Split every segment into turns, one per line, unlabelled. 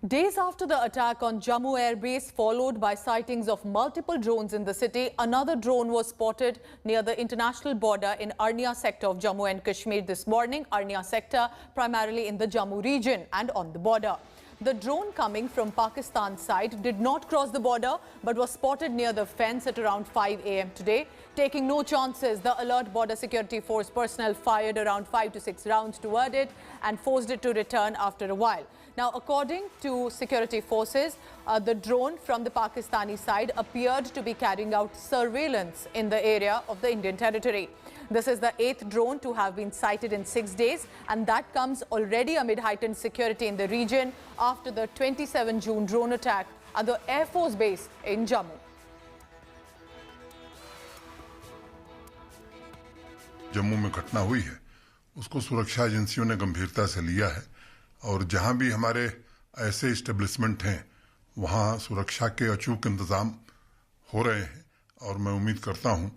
Days after the attack on Jammu Air Base, followed by sightings of multiple drones in the city, another drone was spotted near the international border in Arnia sector of Jammu and Kashmir this morning. Arnia sector primarily in the Jammu region and on the border. The drone coming from Pakistan side did not cross the border but was spotted near the fence at around 5 a.m. today. Taking no chances, the alert border security force personnel fired around 5 to 6 rounds toward it and forced it to return after a while. Now, according to security forces, the drone from the Pakistani side appeared to be carrying out surveillance in the area of the Indian territory. This is the 8th drone to have been sighted in 6 days, and that comes already amid heightened security in the region after the 27 June drone attack at the Air Force base in Jammu.
Jammu में घटना हुई है उसको सुरक्षा एजेंसियों ने गंभीरता से लिया है और जहां भी हमारे ऐसे एस्टेब्लिशमेंट हैं वहां सुरक्षा के अचूक इंतजाम हो रहे हैं और मैं उम्मीद करता हूं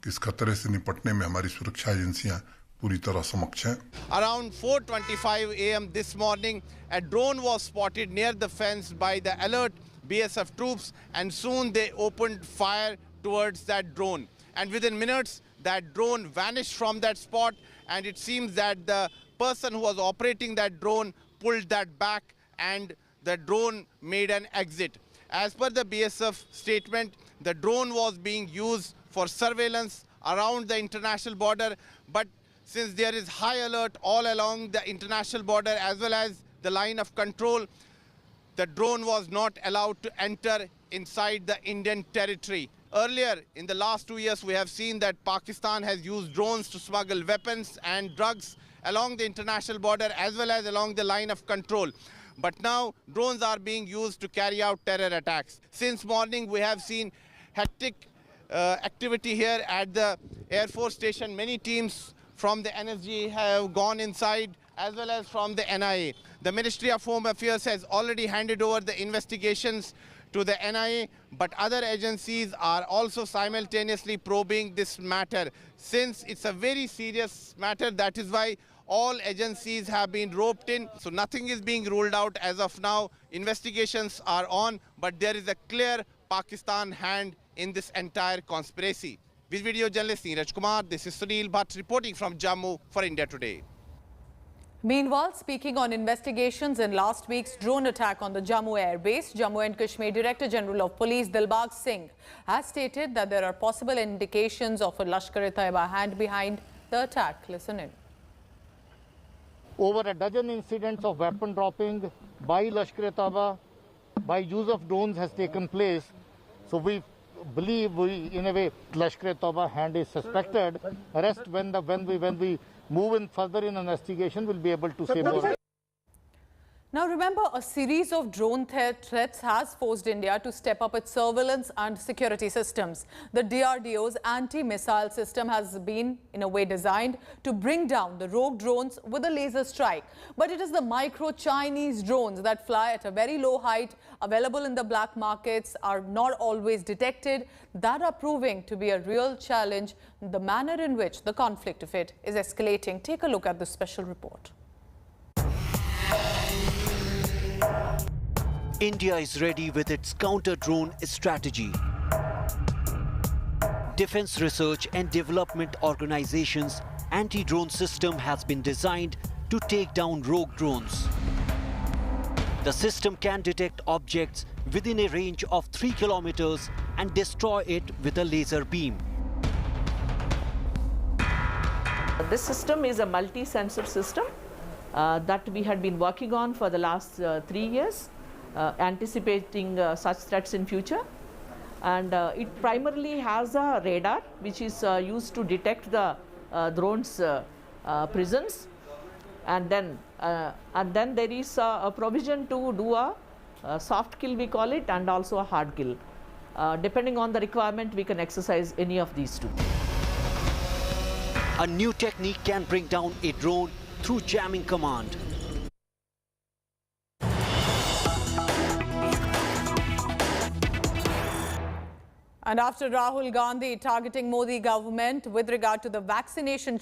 कि इस खतरे से निपटने में हमारी सुरक्षा एजेंसियां पूरी तरह सक्षम हैं.
Around 4:25 a.m. this morning, a drone was spotted near the fence by the alert BSF troops, and soon they opened fire towards that drone. And within minutes, that drone vanished from that spot, and it seems that the person who was operating that drone pulled that back and the drone made an exit. As per the BSF statement, the drone was being used for surveillance around the international border, but since there is high alert all along the international border as well as the line of control, the drone was not allowed to enter inside the Indian territory. Earlier, in the last 2 years, we have seen that Pakistan has used drones to smuggle weapons and drugs along the international border as well as along the line of control. But now, drones are being used to carry out terror attacks. Since morning, we have seen hectic activity here at the Air Force station. Many teams from the NSG have gone inside as well as from the NIA. The Ministry of Home Affairs has already handed over the investigations to the NIA, but other agencies are also simultaneously probing this matter. Since it's a very serious matter, that is why all agencies have been roped in. So nothing is being ruled out as of now. Investigations are on, but there is a clear Pakistan hand in this entire conspiracy. With video journalist Neeraj Kumar, this is Sunil Bhatt reporting from Jammu for India Today.
Meanwhile, speaking on investigations in last week's drone attack on the Jammu Air Base, Jammu and Kashmir Director General of Police Dilbag Singh has stated that there are possible indications of a Lashkar-e-Taiba hand behind the attack. Listen in.
Over a dozen incidents of weapon dropping by Lashkar-e-Taiba by use of drones has taken place. So we believe in a way Lashkar-e-Taiba hand is suspected. Rest when we move in further in investigation, we'll be able to say more.
Now remember, a series of drone threats has forced India to step up its surveillance and security systems. The DRDO's anti-missile system has been, in a way, designed to bring down the rogue drones with a laser strike. But it is the micro-Chinese drones that fly at a very low height, available in the black markets, are not always detected, that are proving to be a real challenge, the manner in which the conflict of it is escalating. Take a look at this special report.
India is ready with its counter-drone strategy. Defense Research and Development Organization's anti-drone system has been designed to take down rogue drones. The system can detect objects within a range of 3 kilometers and destroy it with a laser beam.
This system is a multi-sensor system that we had been working on for the last 3 years. Anticipating such threats in future, and it primarily has a radar which is used to detect the drones' presence, and then there is a provision to do a soft kill, we call it, and also a hard kill. Depending on the requirement, we can exercise any of these two.
A new technique can bring down a drone through jamming command.
And after Rahul Gandhi targeting Modi government with regard to the vaccination